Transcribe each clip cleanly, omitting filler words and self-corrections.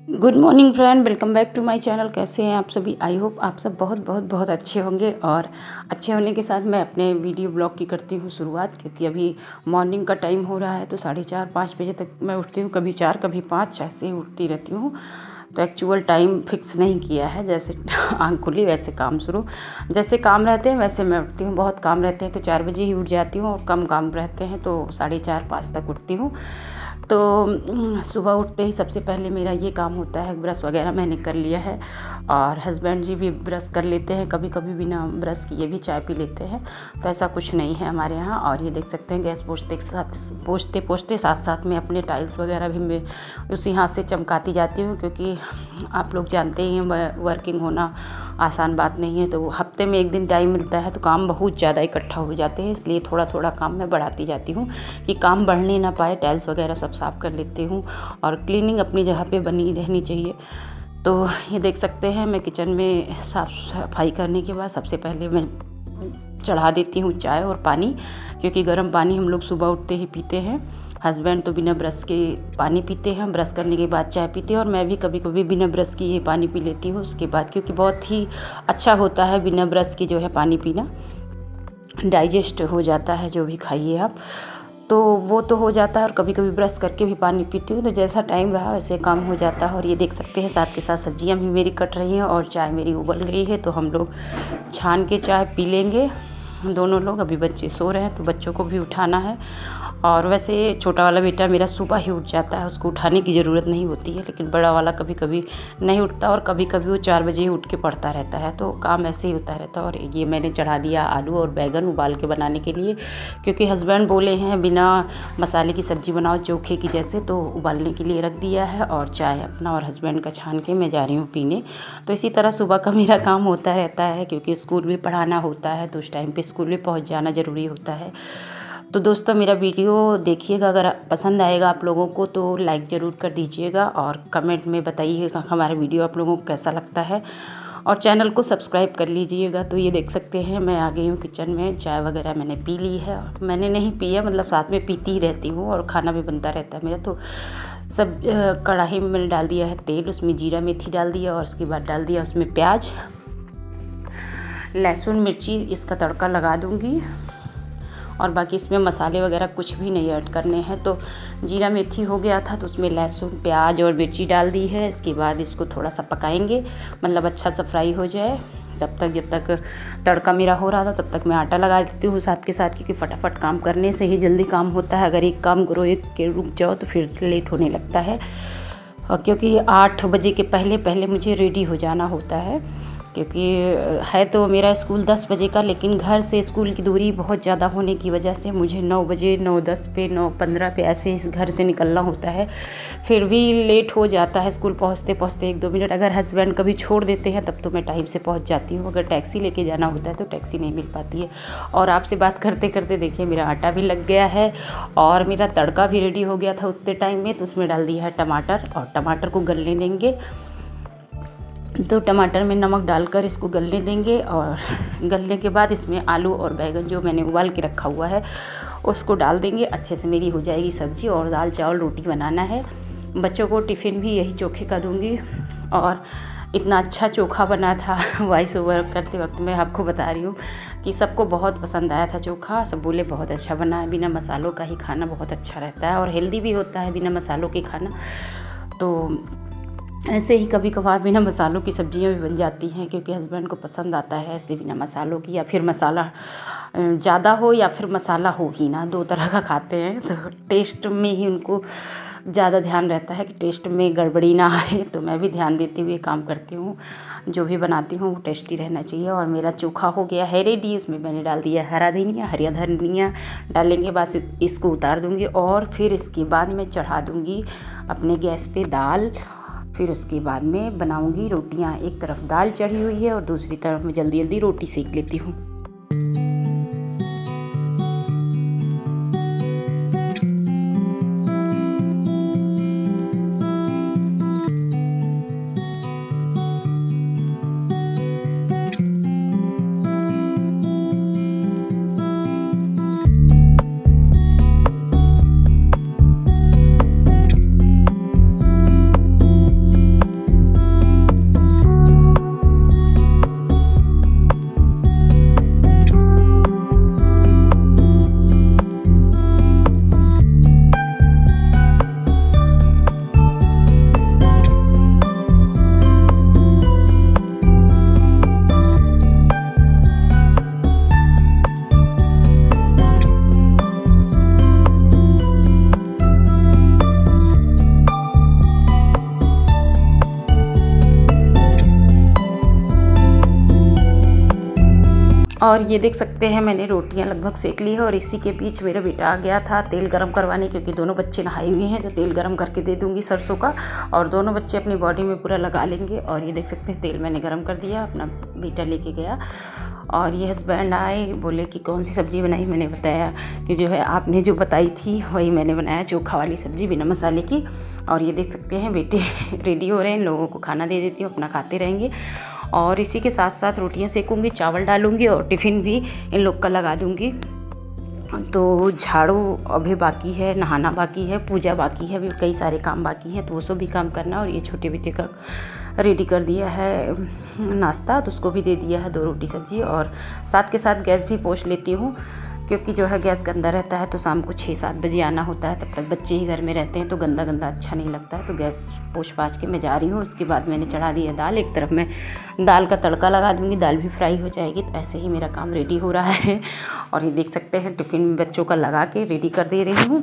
Good morning friend, welcome back to my channel. कैसे हैं आप सभी? आई होप आप सब बहुत बहुत बहुत अच्छे होंगे। और अच्छे होने के साथ मैं अपने वीडियो ब्लॉग की करती हूँ शुरुआत, क्योंकि अभी मॉर्निंग का टाइम हो रहा है। तो 4:30-5 बजे तक मैं उठती हूँ, कभी 4 कभी 5 ऐसे ही उठती रहती हूँ। तो एक्चुअल टाइम फिक्स नहीं किया है, जैसे आँख खुली वैसे काम शुरू। जैसे काम रहते हैं वैसे मैं उठती हूँ। बहुत काम रहते हैं तो 4 बजे ही उठ जाती हूँ, और कम काम रहते हैं तो 4:30-5 तक उठती हूँ। तो सुबह उठते ही सबसे पहले मेरा ये काम होता है, ब्रश वगैरह मैंने कर लिया है। और हस्बैंड जी भी ब्रश कर लेते हैं, कभी कभी बिना ब्रश किए भी चाय पी लेते हैं। तो ऐसा कुछ नहीं है हमारे यहाँ। और ये देख सकते हैं गैस पोछते पोछते साथ साथ में अपने टाइल्स वगैरह भी मैं उसी हाथ से चमकाती जाती हूँ, क्योंकि आप लोग जानते ही हैं वर्किंग होना आसान बात नहीं है। तो हफ्ते में एक दिन टाइम मिलता है तो काम बहुत ज़्यादा इकट्ठा हो जाते हैं, इसलिए थोड़ा थोड़ा काम मैं बढ़ाती जाती हूँ कि काम बढ़ने ना पाए। टाइल्स वगैरह सब साफ़ कर लेती हूँ, और क्लीनिंग अपनी जगह पे बनी रहनी चाहिए। तो ये देख सकते हैं मैं किचन में साफ़ सफाई करने के बाद सबसे पहले मैं चढ़ा देती हूँ चाय और पानी, क्योंकि गर्म पानी हम लोग सुबह उठते ही पीते हैं। हस्बैंड तो बिना ब्रश के पानी पीते हैं, ब्रश करने के बाद चाय पीते हैं, और मैं भी कभी कभी बिना ब्रश की ये पानी पी लेती हूँ उसके बाद, क्योंकि बहुत ही अच्छा होता है बिना ब्रश के जो है पानी पीना। डाइजेस्ट हो जाता है जो भी खाइए आप, तो वो तो हो जाता है। और कभी कभी ब्रश करके भी पानी पीती हूँ, तो जैसा टाइम रहा वैसे काम हो जाता है। और ये देख सकते हैं साथ के साथ सब्जियां भी मेरी कट रही हैं, और चाय मेरी उबल गई है। तो हम लोग छान के चाय पी लेंगे दोनों लोग। अभी बच्चे सो रहे हैं तो बच्चों को भी उठाना है। और वैसे छोटा वाला बेटा मेरा सुबह ही उठ जाता है, उसको उठाने की ज़रूरत नहीं होती है। लेकिन बड़ा वाला कभी कभी नहीं उठता, और कभी कभी वो 4 बजे ही उठ के पढ़ता रहता है। तो काम ऐसे ही होता रहता है। और ये मैंने चढ़ा दिया आलू और बैगन उबाल के बनाने के लिए, क्योंकि हस्बैंड बोले हैं बिना मसाले की सब्ज़ी बनाओ चोखे की जैसे, तो उबालने के लिए रख दिया है। और चाय अपना और हस्बैंड का छान के मैं जा रही हूँ पीने। तो इसी तरह सुबह का मेरा काम होता रहता है, क्योंकि स्कूल भी पढ़ाना होता है तो उस टाइम पे स्कूल में पहुँच जाना ज़रूरी होता है। तो दोस्तों मेरा वीडियो देखिएगा, अगर पसंद आएगा आप लोगों को तो लाइक ज़रूर कर दीजिएगा, और कमेंट में बताइएगा हमारा वीडियो आप लोगों को कैसा लगता है, और चैनल को सब्सक्राइब कर लीजिएगा। तो ये देख सकते हैं मैं आ गई हूँ किचन में। चाय वगैरह मैंने पी ली है, मैंने नहीं पिया मतलब साथ में पीती ही रहती हूँ, और खाना भी बनता रहता है मेरा। तो सब कढ़ाई में मैंने डाल दिया है तेल, उसमें जीरा मेथी डाल दिया, और उसके बाद डाल दिया उसमें प्याज लहसुन मिर्ची, इसका तड़का लगा दूँगी। और बाकी इसमें मसाले वगैरह कुछ भी नहीं ऐड करने हैं। तो जीरा मेथी हो गया था तो उसमें लहसुन प्याज और मिर्ची डाल दी है। इसके बाद इसको थोड़ा सा पकाएंगे, मतलब अच्छा सा फ्राई हो जाए। जब तक तड़का मेरा हो रहा था तब तक मैं आटा लगा देती हूँ साथ के साथ, क्योंकि फटाफट काम करने से ही जल्दी काम होता है। अगर एक काम करो एक के रुक जाओ तो फिर लेट होने लगता है। और क्योंकि 8 बजे के पहले पहले मुझे रेडी हो जाना होता है, क्योंकि है तो मेरा स्कूल 10 बजे का, लेकिन घर से स्कूल की दूरी बहुत ज़्यादा होने की वजह से मुझे 9 बजे 9:10 पे 9:15 पे ऐसे इस घर से निकलना होता है। फिर भी लेट हो जाता है स्कूल पहुंचते पहुंचते 1-2 मिनट। अगर हस्बैंड कभी छोड़ देते हैं तब तो मैं टाइम से पहुंच जाती हूँ। अगर टैक्सी लेके जाना होता है तो टैक्सी नहीं मिल पाती है। और आपसे बात करते करते देखिए मेरा आटा भी लग गया है, और मेरा तड़का भी रेडी हो गया था उतने टाइम में। तो उसमें डाल दिया है टमाटर, और टमाटर को गलने देंगे। तो टमाटर में नमक डालकर इसको गलने देंगे, और गलने के बाद इसमें आलू और बैगन जो मैंने उबाल के रखा हुआ है उसको डाल देंगे। अच्छे से मेरी हो जाएगी सब्ज़ी। और दाल चावल रोटी बनाना है। बच्चों को टिफ़िन भी यही चोखे का दूंगी। और इतना अच्छा चोखा बना था वॉइस ओवर करते वक्त मैं आपको बता रही हूँ कि सबको बहुत पसंद आया था चोखा। सब बोले बहुत अच्छा बना है, बिना मसालों का ही खाना बहुत अच्छा रहता है और हेल्दी भी होता है बिना मसालों के खाना। तो ऐसे ही कभी कभार बिना मसालों की सब्जियां भी बन जाती हैं, क्योंकि हस्बैंड को पसंद आता है ऐसे बिना मसालों की, या फिर मसाला ज़्यादा हो या फिर मसाला हो ही ना, 2 तरह का खाते हैं। तो टेस्ट में ही उनको ज़्यादा ध्यान रहता है कि टेस्ट में गड़बड़ी ना आए। तो मैं भी ध्यान देते हुए काम करती हूँ, जो भी बनाती हूँ वो टेस्टी रहना चाहिए। और मेरा चोखा हो गया है रेडी। इसमें मैंने डाल दिया हरा धनिया डालने के बाद इसको उतार दूँगी, और फिर इसके बाद मैं चढ़ा दूँगी अपने गैस पे दाल। फिर उसके बाद में बनाऊंगी रोटियां। एक तरफ दाल चढ़ी हुई है और दूसरी तरफ मैं जल्दी जल्दी रोटी सेक लेती हूँ। और ये देख सकते हैं मैंने रोटियां लगभग सेक ली है और इसी के बीच मेरा बेटा आ गया था तेल गरम करवाने, क्योंकि दोनों बच्चे नहाए हुए हैं तो तेल गरम करके दे दूंगी सरसों का, और दोनों बच्चे अपनी बॉडी में पूरा लगा लेंगे। और ये देख सकते हैं तेल मैंने गरम कर दिया, अपना बेटा लेके गया। और ये हस्बैंड आए, बोले कि कौन सी सब्ज़ी बनाई। मैंने बताया कि जो है आपने जो बताई थी वही मैंने बनाया, चोखा वाली सब्ज़ी बिना मसाले की। और ये देख सकते हैं बेटे रेडी हो रहे हैं, इन लोगों को खाना दे देती हूँ, अपना खाते रहेंगे। और इसी के साथ साथ रोटियां सेकूंगी, चावल डालूंगी और टिफ़िन भी इन लोग का लगा दूंगी। तो झाड़ू अभी बाकी है, नहाना बाकी है, पूजा बाकी है, अभी कई सारे काम बाकी हैं तो वो सब भी काम करना। और ये छोटे बच्चे का रेडी कर दिया है नाश्ता, तो उसको भी दे दिया है 2 रोटी सब्जी। और साथ के साथ गैस भी पोंछ लेती हूँ, क्योंकि जो है गैस गंदा रहता है तो शाम को 6-7 बजे आना होता है, तब तक बच्चे ही घर में रहते हैं तो गंदा गंदा अच्छा नहीं लगता है। तो गैस पोंछ पाछ के मैं जा रही हूँ। उसके बाद मैंने चढ़ा दिया दाल, एक तरफ मैं दाल का तड़का लगा दूँगी, दाल भी फ्राई हो जाएगी। तो ऐसे ही मेरा काम रेडी हो रहा है। और ये देख सकते हैं टिफ़िन बच्चों का लगा के रेडी कर दे रही हूँ।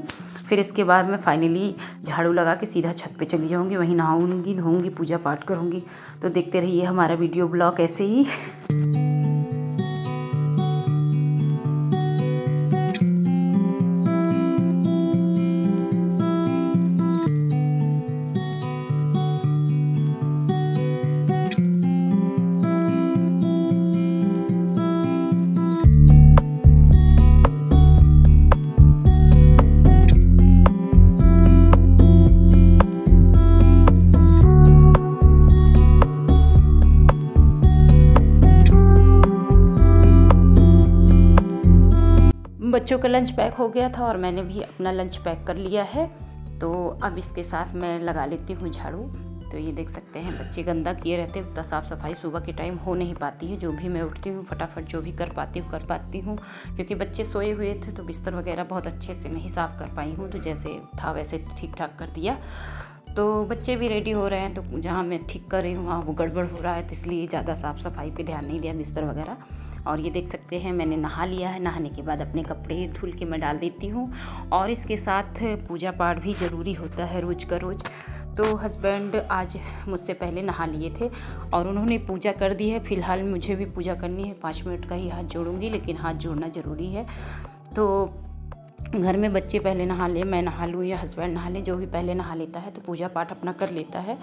फिर इसके बाद मैं फाइनली झाड़ू लगा के सीधा छत पे चली जाऊँगी, वहीं नहाऊँगी, धोऊँगी, पूजा पाठ करूँगी। तो देखते रहिए हमारा वीडियो ब्लॉग ऐसे ही। बच्चों का लंच पैक हो गया था और मैंने भी अपना लंच पैक कर लिया है। तो अब इसके साथ मैं लगा लेती हूँ झाड़ू। तो ये देख सकते हैं बच्चे गंदा किए रहते हैं, उतना साफ़ सफाई सुबह के टाइम हो नहीं पाती है। जो भी मैं उठती हूँ फटाफट जो भी कर पाती हूँ, क्योंकि बच्चे सोए हुए थे तो बिस्तर वगैरह बहुत अच्छे से नहीं साफ़ कर पाई हूँ। तो जैसे था वैसे ठीक ठाक कर दिया। तो बच्चे भी रेडी हो रहे हैं, तो जहाँ मैं ठीक कर रही हूँ वहाँ वो गड़बड़ हो रहा है, तो इसलिए ज़्यादा साफ़ सफाई पे ध्यान नहीं दिया, बिस्तर वगैरह। और ये देख सकते हैं मैंने नहा लिया है, नहाने के बाद अपने कपड़े धुल के मैं डाल देती हूँ। और इसके साथ पूजा पाठ भी ज़रूरी होता है रोज़ का रोज़। तो हस्बैंड आज मुझसे पहले नहा लिए थे और उन्होंने पूजा कर दी है। फ़िलहाल मुझे भी पूजा करनी है, 5 मिनट का ही हाथ जोड़ूंगी, लेकिन हाथ जोड़ना ज़रूरी है। तो घर में बच्चे पहले नहा ले, मैं नहा लूँ या हस्बैंड नहा ले, जो भी पहले नहा लेता है तो पूजा पाठ अपना कर लेता है।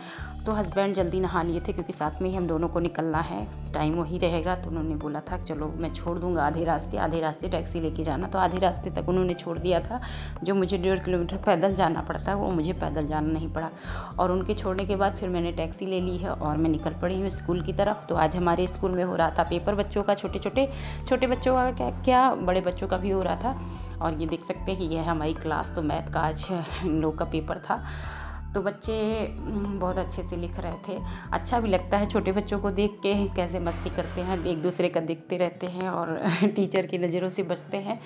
तो हस्बैंड जल्दी नहा लिए थे, क्योंकि साथ में ही हम दोनों को निकलना है, टाइम वही रहेगा। तो उन्होंने बोला था चलो मैं छोड़ दूँगा आधे रास्ते टैक्सी लेके जाना। तो आधे रास्ते तक उन्होंने छोड़ दिया था। जो मुझे 1.5 किलोमीटर पैदल जाना पड़ता है वो मुझे पैदल जाना नहीं पड़ा। और उनके छोड़ने के बाद फिर मैंने टैक्सी ले ली है और मैं निकल पड़ी हूँ स्कूल की तरफ। तो आज हमारे स्कूल में हो रहा था पेपर बच्चों का, छोटे बच्चों का क्या बड़े बच्चों का भी हो रहा था। और ये देख सकते हैं ये है हमारी क्लास। तो मैथ का आज इन लोग का पेपर था। तो बच्चे बहुत अच्छे से लिख रहे थे। अच्छा भी लगता है छोटे बच्चों को देख के, कैसे मस्ती करते हैं, एक दूसरे का देखते रहते हैं और टीचर की नज़रों से बचते हैं।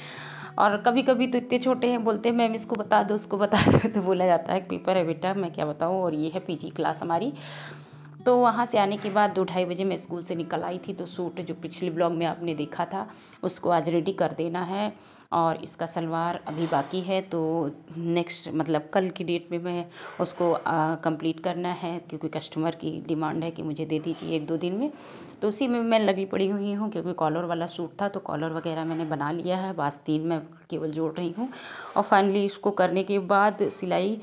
और कभी कभी तो इतने छोटे हैं, बोलते हैं मैम इसको बता दो उसको बता दो। तो बोला जाता है पेपर है बेटा, मैं क्या बताऊँ। और ये है पीजी क्लास हमारी। तो वहाँ से आने के बाद 2-2:30 बजे मैं स्कूल से निकल आई थी। तो सूट जो पिछले ब्लॉग में आपने देखा था उसको आज रेडी कर देना है। और इसका सलवार अभी बाकी है, तो नेक्स्ट मतलब कल की डेट में मैं उसको कंप्लीट करना है, क्योंकि कस्टमर की डिमांड है कि मुझे दे दीजिए 1-2 दिन में। तो उसी में मैं लगी पड़ी हुई हूँ, क्योंकि कॉलर वाला सूट था तो कॉलर वगैरह मैंने बना लिया है, आस्तीन मैं केवल जोड़ रही हूँ। और फाइनली इसको करने के बाद सिलाई,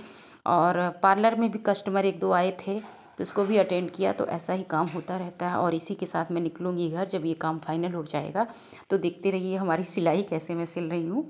और पार्लर में भी कस्टमर 1-2 आए थे तो इसको भी अटेंड किया। तो ऐसा ही काम होता रहता है। और इसी के साथ मैं निकलूँगी घर जब ये काम फाइनल हो जाएगा। तो देखते रहिए हमारी सिलाई कैसे मैं सिल रही हूँ।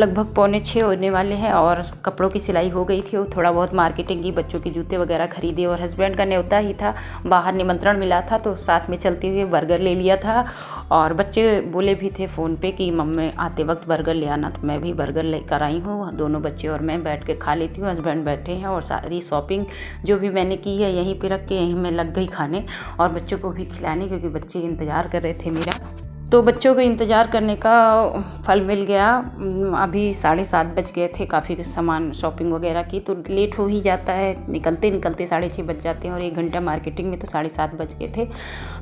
लगभग 5:45 होने वाले हैं और कपड़ों की सिलाई हो गई थी और थोड़ा बहुत मार्केटिंग की, बच्चों के जूते वगैरह खरीदे और हस्बैंड का न्योता ही था, बाहर निमंत्रण मिला था तो साथ में चलते हुए बर्गर ले लिया था। और बच्चे बोले भी थे फ़ोन पे कि मम्मी आते वक्त बर्गर ले आना, तो मैं भी बर्गर लेकर आई हूँ। दोनों बच्चे और मैं बैठ के खा लेती हूँ, हस्बैंड बैठे हैं और सारी शॉपिंग जो भी मैंने की है यहीं पे रख के यहीं मैं लग गई खाने और बच्चों को भी खिलाने, क्योंकि बच्चे इंतज़ार कर रहे थे मेरा। तो बच्चों को इंतज़ार करने का फल मिल गया। अभी 7:30 बज गए थे, काफ़ी सामान शॉपिंग वगैरह की तो लेट हो ही जाता है, निकलते निकलते 6:30 बज जाते हैं और 1 घंटा मार्केटिंग में, तो 7:30 बज गए थे।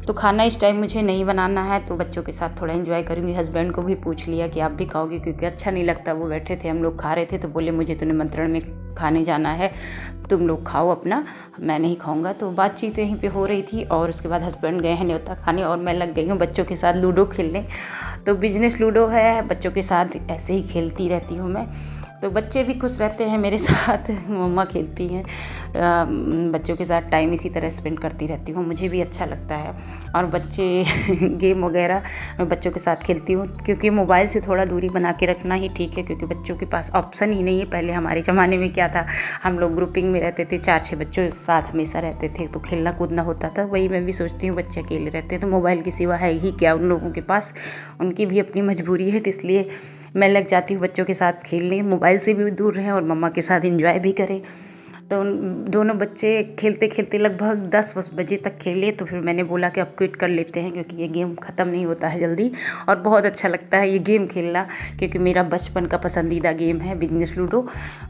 तो खाना इस टाइम मुझे नहीं बनाना है, तो बच्चों के साथ थोड़ा एंजॉय करूँगी। हस्बैंड को भी पूछ लिया कि आप भी खाओगे, क्योंकि अच्छा नहीं लगता, वो बैठे थे हम लोग खा रहे थे तो बोले मुझे तो निमंत्रण में खाने जाना है, तुम लोग खाओ अपना, मैं नहीं खाऊंगा। तो बातचीत यहीं पे हो रही थी और उसके बाद हस्बैंड गए हैं न्योता खाने और मैं लग गई हूँ बच्चों के साथ लूडो खेलने। तो बिजनेस लूडो है, बच्चों के साथ ऐसे ही खेलती रहती हूँ मैं, तो बच्चे भी खुश रहते हैं मेरे साथ। मम्मा खेलती हैं, बच्चों के साथ टाइम इसी तरह स्पेंड करती रहती हूँ, मुझे भी अच्छा लगता है। और बच्चे गेम वगैरह मैं बच्चों के साथ खेलती हूँ, क्योंकि मोबाइल से थोड़ा दूरी बना के रखना ही ठीक है, क्योंकि बच्चों के पास ऑप्शन ही नहीं है। पहले हमारे ज़माने में क्या था, हम लोग ग्रुपिंग में रहते थे, 4-6 बच्चों साथ हमेशा रहते थे, तो खेलना कूदना होता था। वही मैं भी सोचती हूँ, बच्चे अकेले रहते हैं तो मोबाइल की सिवा है ही क्या उन लोगों के पास, उनकी भी अपनी मजबूरी है, तो इसलिए मैं लग जाती हूँ बच्चों के साथ खेलने, मोबाइल से भी दूर रहें और मम्मा के साथ एंजॉय भी करें। तो दोनों बच्चे खेलते खेलते लगभग 10 बजे तक खेले, तो फिर मैंने बोला कि अब क्विट कर लेते हैं, क्योंकि ये गेम ख़त्म नहीं होता है जल्दी और बहुत अच्छा लगता है ये गेम खेलना, क्योंकि मेरा बचपन का पसंदीदा गेम है बिजनेस लूडो।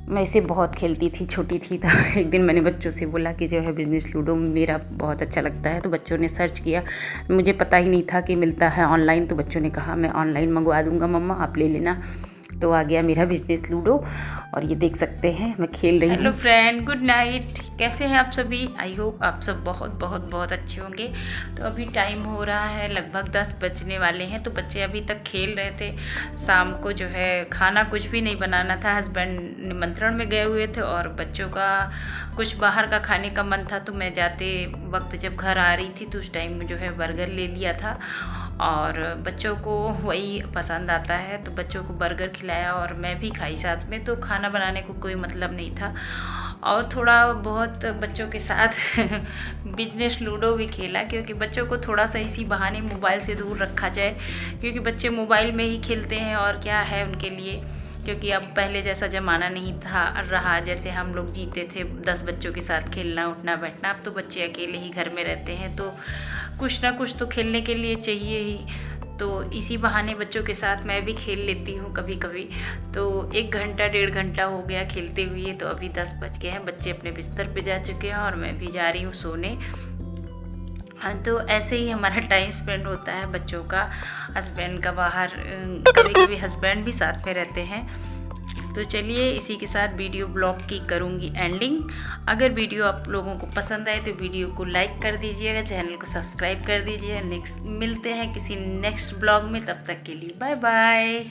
मैं इसे बहुत खेलती थी, छोटी थी तो एक दिन मैंने बच्चों से बोला कि जो है बिजनेस लूडो मेरा बहुत अच्छा लगता है, तो बच्चों ने सर्च किया, मुझे पता ही नहीं था कि मिलता है ऑनलाइन, तो बच्चों ने कहा मैं ऑनलाइन मंगवा दूँगा मम्मा, आप ले लेना। तो आ गया मेरा बिजनेस लूडो और ये देख सकते हैं मैं खेल रही हूँ। हेलो फ्रेंड, गुड नाइट, कैसे हैं आप सभी? आई होप आप सब बहुत बहुत बहुत अच्छे होंगे। तो अभी टाइम हो रहा है लगभग 10 बजने वाले हैं, तो बच्चे अभी तक खेल रहे थे। शाम को जो है खाना कुछ भी नहीं बनाना था, हस्बैंड निमंत्रण में गए हुए थे और बच्चों का कुछ बाहर का खाने का मन था, तो मैं जाते वक्त जब घर आ रही थी तो उस टाइम में जो है बर्गर ले लिया था और बच्चों को वही पसंद आता है, तो बच्चों को बर्गर खिलाया और मैं भी खाई साथ में। तो खाना बनाने को कोई मतलब नहीं था और थोड़ा बहुत बच्चों के साथ बिजनेस लूडो भी खेला, क्योंकि बच्चों को थोड़ा सा इसी बहाने मोबाइल से दूर रखा जाए, क्योंकि बच्चे मोबाइल में ही खेलते हैं और क्या है उनके लिए, क्योंकि अब पहले जैसा ज़माना नहीं था रहा, जैसे हम लोग जीते थे 10 बच्चों के साथ खेलना उठना बैठना। अब तो बच्चे अकेले ही घर में रहते हैं, तो कुछ ना कुछ तो खेलने के लिए चाहिए ही, तो इसी बहाने बच्चों के साथ मैं भी खेल लेती हूँ कभी कभी। तो 1 घंटा 1.5 घंटा हो गया खेलते हुए, तो अभी 10 बज गए हैं, बच्चे अपने बिस्तर पे जा चुके हैं और मैं भी जा रही हूँ सोने। तो ऐसे ही हमारा टाइम स्पेंड होता है बच्चों का, हस्बैंड का बाहर, कभी कभी हस्बैंड भी साथ में रहते हैं। तो चलिए इसी के साथ वीडियो ब्लॉग की करूँगी एंडिंग। अगर वीडियो आप लोगों को पसंद आए तो वीडियो को लाइक कर दीजिएगा, चैनल को सब्सक्राइब कर दीजिए। मिलते हैं किसी नेक्स्ट ब्लॉग में, तब तक के लिए बाय बाय।